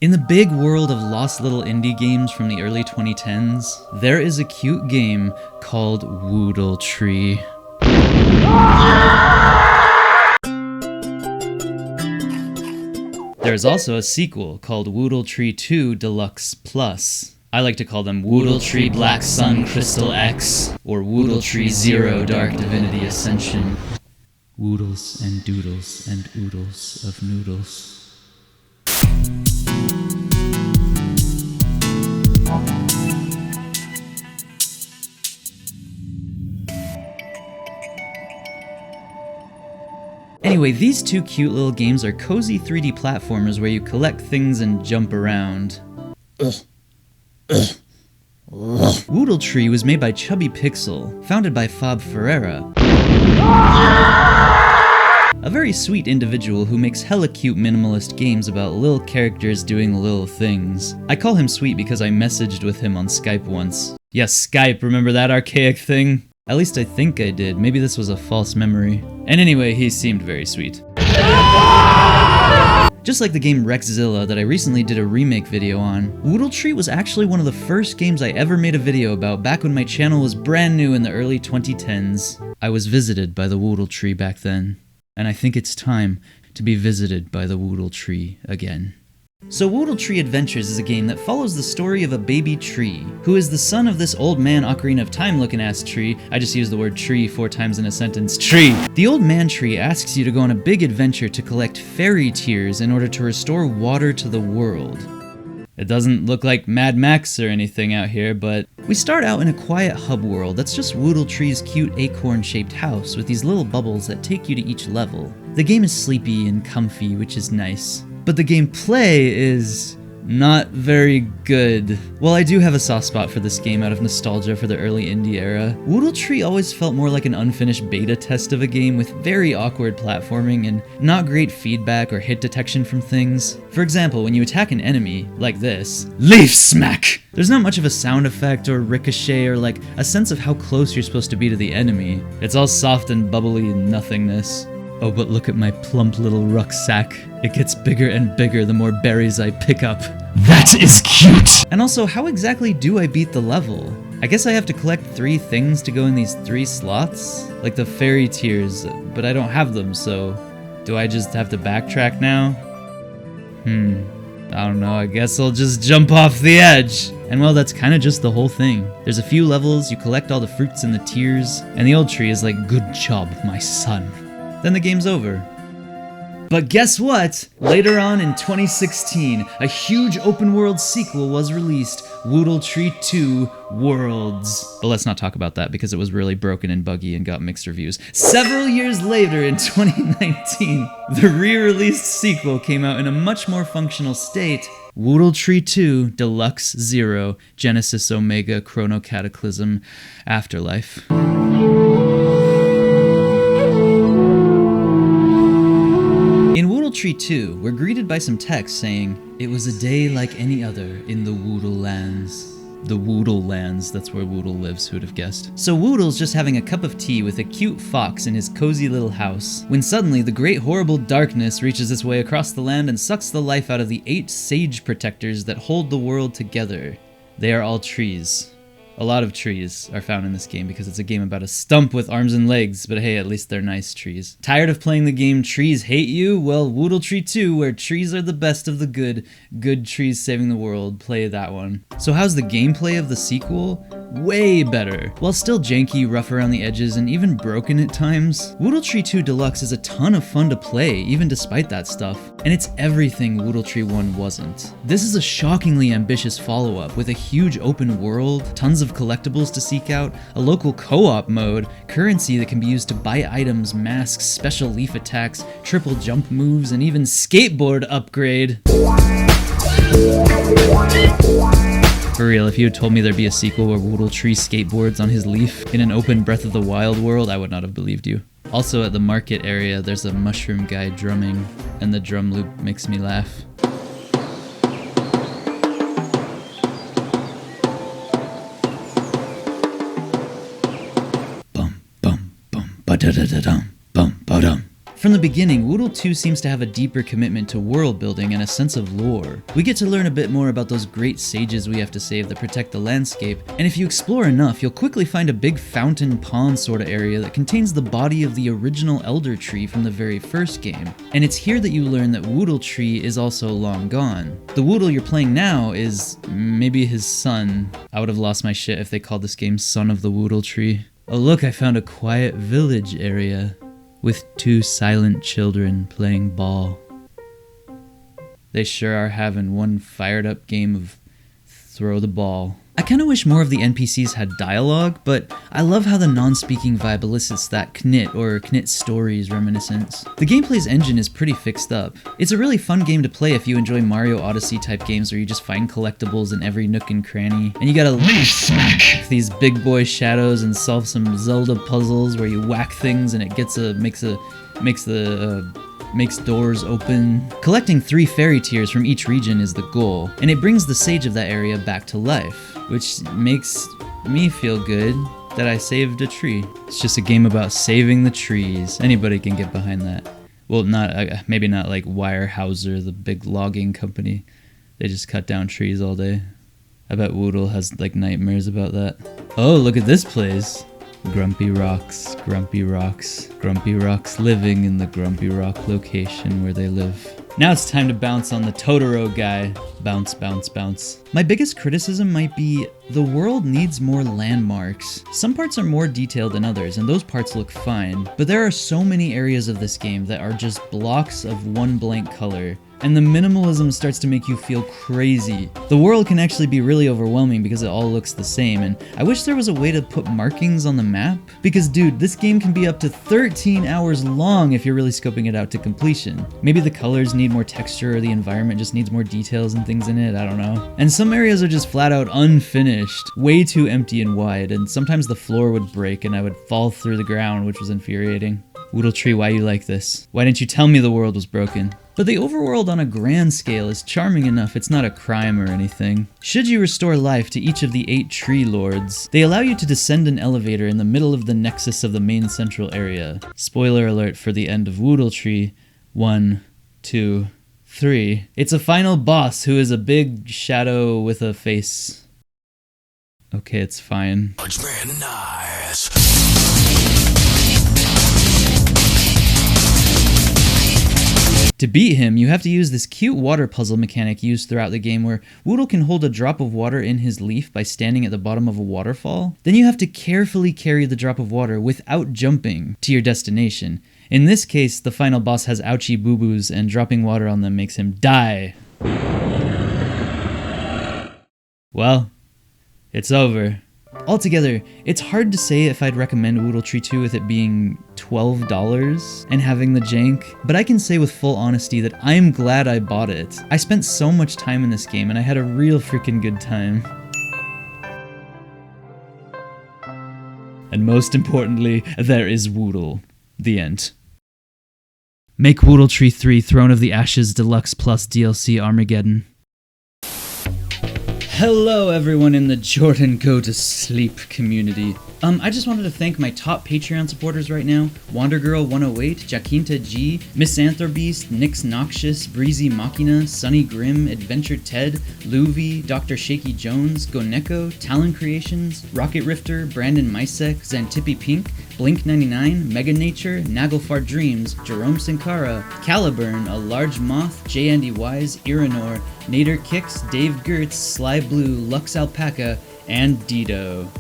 In the big world of lost little indie games from the early 2010s, there is a cute game called WOODLE Tree. There is also a sequel called WOODLE Tree 2 Deluxe Plus. I like to call them WOODLE Tree Black Sun Crystal X or WOODLE Tree Zero Dark Divinity Ascension. Woodles and doodles and oodles of noodles. Anyway, these two cute little games are cozy 3D platformers where you collect things and jump around. WOODLE Tree was made by Chubby Pixel, founded by Fab Ferreira. A very sweet individual who makes hella cute minimalist games about lil characters doing lil things. I call him sweet because I messaged with him on Skype once. Yes, Skype, remember that archaic thing? At least I think I did, maybe this was a false memory. And anyway, he seemed very sweet. Just like the game Rexzilla that I recently did a remake video on, WOODLE Tree was actually one of the first games I ever made a video about back when my channel was brand new in the early 2010s. I was visited by the WOODLE Tree back then, and I think it's time to be visited by the WOODLE Tree again. So WOODLE Tree Adventures is a game that follows the story of a baby tree, who is the son of this old man Ocarina of Time looking ass tree. I just used the word tree 4 times in a sentence. Tree! The old man tree asks you to go on a big adventure to collect fairy tears in order to restore water to the world. It doesn't look like Mad Max or anything out here, but we start out in a quiet hub world that's just WOODLE Tree's cute acorn-shaped house with these little bubbles that take you to each level. The game is sleepy and comfy, which is nice. But the gameplay is not very good. While I do have a soft spot for this game out of nostalgia for the early indie era, WOODLE Tree always felt more like an unfinished beta test of a game with very awkward platforming and not great feedback or hit detection from things. For example, when you attack an enemy, like this, Leaf Smack! There's not much of a sound effect or ricochet or like a sense of how close you're supposed to be to the enemy. It's all soft and bubbly and nothingness. Oh, but look at my plump little rucksack. It gets bigger and bigger the more berries I pick up. That is cute! And also, how exactly do I beat the level? I guess I have to collect 3 things to go in these 3 slots? Like the fairy tears, but I don't have them, so do I just have to backtrack now? I don't know, I guess I'll just jump off the edge. And well, that's kinda just the whole thing. There's a few levels, you collect all the fruits and the tears, and the old tree is like, good job, my son. Then the game's over. But guess what? Later on in 2016, a huge open world sequel was released, WOODLE Tree 2 Worlds. But let's not talk about that because it was really broken and buggy and got mixed reviews. Several years later in 2019, the re-released sequel came out in a much more functional state, WOODLE Tree 2 Deluxe Zero Genesis Omega Chrono Cataclysm Afterlife. In WOODLE Tree 2, we're greeted by some text saying, "It was a day like any other in the WOODLE lands." The WOODLE lands, that's where WOODLE lives, who'd have guessed. So WOODLE's just having a cup of tea with a cute fox in his cozy little house, when suddenly the great horrible darkness reaches its way across the land and sucks the life out of the 8 sage protectors that hold the world together. They are all trees. A lot of trees are found in this game because it's a game about a stump with arms and legs, but hey, at least they're nice trees. Tired of playing the game Trees Hate You? Well, WOODLE Tree 2, where trees are the best of the good trees saving the world, play that one. So how's the gameplay of the sequel? Way better. While still janky, rough around the edges, and even broken at times, WOODLE Tree 2 Deluxe is a ton of fun to play, even despite that stuff. And it's everything WOODLE Tree 1 wasn't. This is a shockingly ambitious follow-up, with a huge open world, tons of collectibles to seek out, a local co-op mode, currency that can be used to buy items, masks, special leaf attacks, triple jump moves, and even skateboard upgrade. For real, if you had told me there'd be a sequel where WOODLE Tree skateboards on his leaf in an open Breath of the Wild world, I would not have believed you. Also at the market area, there's a mushroom guy drumming, and the drum loop makes me laugh. Bum bum bum ba da da da dum bum ba dum. From the beginning, WOODLE 2 seems to have a deeper commitment to world building and a sense of lore. We get to learn a bit more about those great sages we have to save that protect the landscape, and if you explore enough, you'll quickly find a big fountain pond sorta area that contains the body of the original Elder Tree from the very first game. And it's here that you learn that WOODLE Tree is also long gone. The WOODLE you're playing now is maybe his son. I would have lost my shit if they called this game Son of the WOODLE Tree. Oh look, I found a quiet village area with 2 silent children playing ball. They sure are having one fired up game of throw the ball. I kinda wish more of the NPCs had dialogue, but I love how the non-speaking vibe elicits that Knit or Knit Stories reminiscence. The gameplay's engine is pretty fixed up. It's a really fun game to play if you enjoy Mario Odyssey type games where you just find collectibles in every nook and cranny, and you gotta leaf these big boy shadows and solve some Zelda puzzles where you whack things and it makes doors open. Collecting 3 fairy tears from each region is the goal, and it brings the sage of that area back to life, which makes me feel good that I saved a tree. It's just a game about saving the trees. Anybody can get behind that. Well, maybe not like Weyerhaeuser, the big logging company. They just cut down trees all day. I bet WOODLE has like nightmares about that. Oh, look at this place. Grumpy Rocks, Grumpy Rocks, Grumpy Rocks living in the Grumpy Rock location where they live. Now it's time to bounce on the Totoro guy. Bounce, bounce, bounce. My biggest criticism might be the world needs more landmarks. Some parts are more detailed than others, and those parts look fine, but there are so many areas of this game that are just blocks of one blank color, and the minimalism starts to make you feel crazy. The world can actually be really overwhelming because it all looks the same, and I wish there was a way to put markings on the map, because dude, this game can be up to 13 hours long if you're really scoping it out to completion. Maybe the colors need more texture or the environment just needs more details and things in it, I don't know. And some areas are just flat out unfinished, way too empty and wide, and sometimes the floor would break and I would fall through the ground, which was infuriating. WOODLE Tree, why you like this? Why didn't you tell me the world was broken? But the overworld on a grand scale is charming enough it's not a crime or anything. Should you restore life to each of the 8 tree lords, they allow you to descend an elevator in the middle of the nexus of the main central area. Spoiler alert for the end of WOODLE Tree. 1, 2, 3. It's a final boss who is a big shadow with a face. Okay, it's fine. Nice. To beat him, you have to use this cute water puzzle mechanic used throughout the game where WOODLE can hold a drop of water in his leaf by standing at the bottom of a waterfall. Then you have to carefully carry the drop of water without jumping to your destination. In this case, the final boss has ouchie boo-boos and dropping water on them makes him die. Well, it's over. Altogether, it's hard to say if I'd recommend WOODLE Tree 2 with it being $12 and having the jank, but I can say with full honesty that I'm glad I bought it. I spent so much time in this game and I had a real freaking good time. And most importantly, there is WOODLE. The end. Make WOODLE Tree 3 Throne of the Ashes Deluxe Plus DLC Armageddon. Hello everyone in the Jordan Go to Sleep community. I just wanted to thank my top Patreon supporters right now: WanderGirl108, Jacinta G, Misanthrobeast, Nyx Noxious, Breezy Machina, Sunny Grim, Adventure Ted, Luvi, Dr. Shaky Jones, Goneko, Talon Creations, Rocket Rifter, Brandon Misek, Xantippy Pink, Blink99, Mega Nature, Naglfar Dreams, Jerome Sankara, Caliburn, A Large Moth, J. Andy Wise, Iranor, Nader Kicks, Dave Gertz, Sly Blue, Lux Alpaca, and Dido.